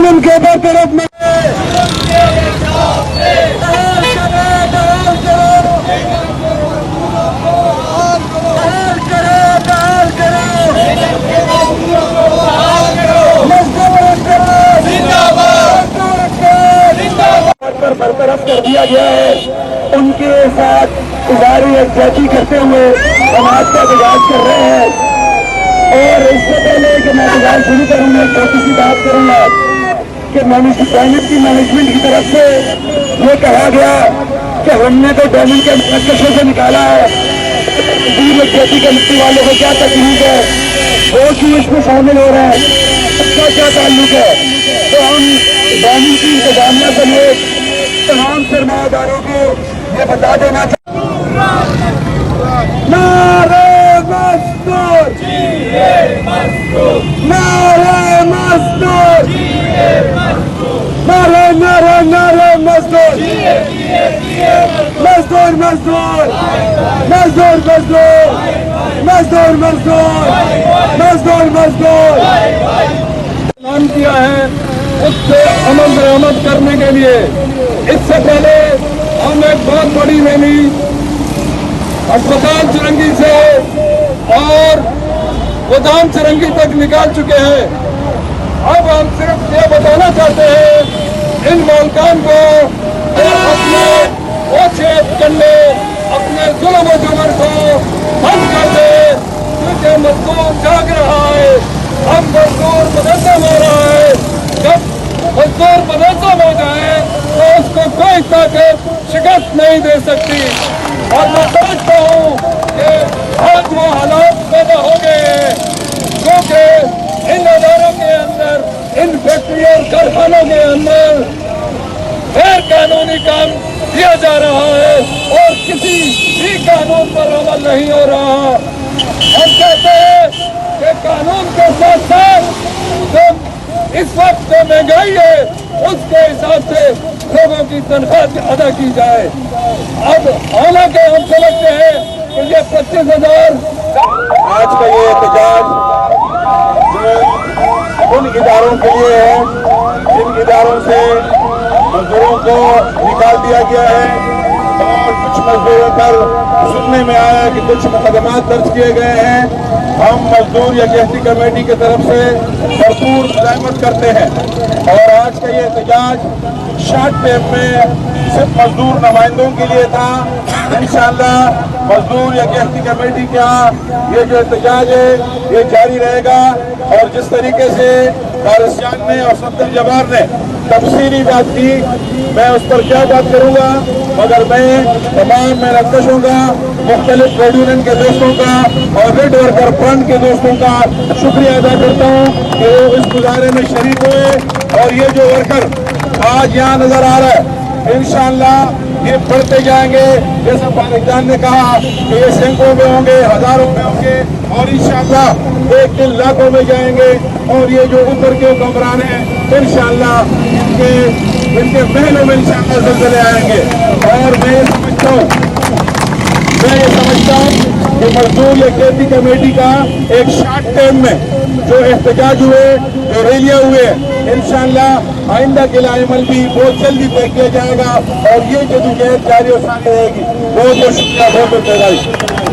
उनके तरफ में बरतरफ कर दिया गया है। उनके साथ इदारे यकजहती करते हुए समाज का विकास कर रहे हैं। और इससे पहले कि मैं विकास शुरू करूंगा, एक छोटी सी बात करूंगा कि डायमंड की मैनेजमेंट की तरफ से ये कहा गया कि हमने तो डायमंड के नक्शों से निकाला है, यकजहती कमेटी वालों को क्या तकलीफ है, वो क्यों इसमें शामिल हो रहे हैं, उसका क्या ताल्लुक है। तो हम डायमंड की इंतजामिया समेत तमाम सरमायादारों को ये बता देना चाहते हैं, नारे मजदूर, नारे मजदूर, नारे नारे नारे मजदूर, मजदूर मजदूर मजदूर मजदूर मजदूर मजदूर मजदूर मजदूर ऐलान किया है, उससे अमल दरामद करने के लिए इससे पहले हम एक बहुत बड़ी रैली अस्पताल चुरंगी से और गोदाम चुरंगी तक निकाल चुके हैं। अब हम सिर्फ ये बताना चाहते हैं इन मालिकान को अपने ओछे कंडे, अपने जुल्म और जबर को बंद कर दे, क्योंकि मजदूर जाग रहा है। अब मजदूर मुनज़्ज़म हो रहा है। जब मजदूर मुनज़्ज़म हो जाए तो उसको कोई ताकत शिकस्त नहीं दे सकती। और मैं समझता हूँ कि आज वो हालात पैदा हो गए हैं, क्योंकि इन अदारों के अंदर, इन फैक्ट्री और कारखानों के अंदर गैर कानूनी काम किया जा रहा है और किसी भी कानून पर अमल नहीं हो रहा। हम कहते हैं कि कानून के साथ साथ जब इस वक्त जो महंगाई है उसके हिसाब से लोगों की तनख्वाह अदा की जाए। अब हालांकि हम समझते हैं कि ये 25,000 आज का ये एहतजाज उन इदारों के लिए है जिन इदारों से मजदूरों को निकाल दिया गया है। और कुछ मजदूरों पर सुनने में आया कि कुछ मुकदमात दर्ज किए गए हैं। हम मजदूर यकजहती कमेटी की तरफ से भरपूर मुज़ाहमत करते हैं और आज का ये एहतजाज शॉर्ट टाइम में सिर्फ मजदूर नुमाइंदों के लिए था। इंशाअल्लाह मजदूर यकजहती कमेटी का ये जो एहतजाज है ये जारी रहेगा। और जिस तरीके से कारिस्तान ने और सफदर जवार ने तफसीली बात की, मैं उस पर क्या बात करूंगा, मगर मैं तमाम मेहनतकशों का, मुख्तलिफ ट्रेड यूनियन के दोस्तों का और रेड वर्कर फ्रंट के दोस्तों का शुक्रिया अदा करता हूँ कि वो इस मुजाहरे में शरीक हुए। और ये जो वर्कर आज यहाँ नजर आ रहा है, इंशाअल्लाह ये बढ़ते जाएंगे। जैसा पाकिस्तान ने कहा कि ये सैकड़ों में होंगे, हजारों में होंगे और इंशाअल्लाह एक दिन लाखों में जाएंगे। और ये जो ऊपर के हुक्मरान हैं इंशाअल्लाह इनके महलों में इंशाअल्लाह ज़िलज़िले आएंगे। और मैं ये समझता हूँ कि मजदूर यकजहती कमेटी का एक शॉर्ट टाइम में जो एहतजाज हुए, जो रैलियाँ हुए, इंशाअल्लाह आइंदा के अमल भी बहुत जल्दी तय किया जाएगा और ये जदोजहद जारी और सारी रहेगी। बहुत बहुत शुक्रिया, बहुत बहुत बधाई।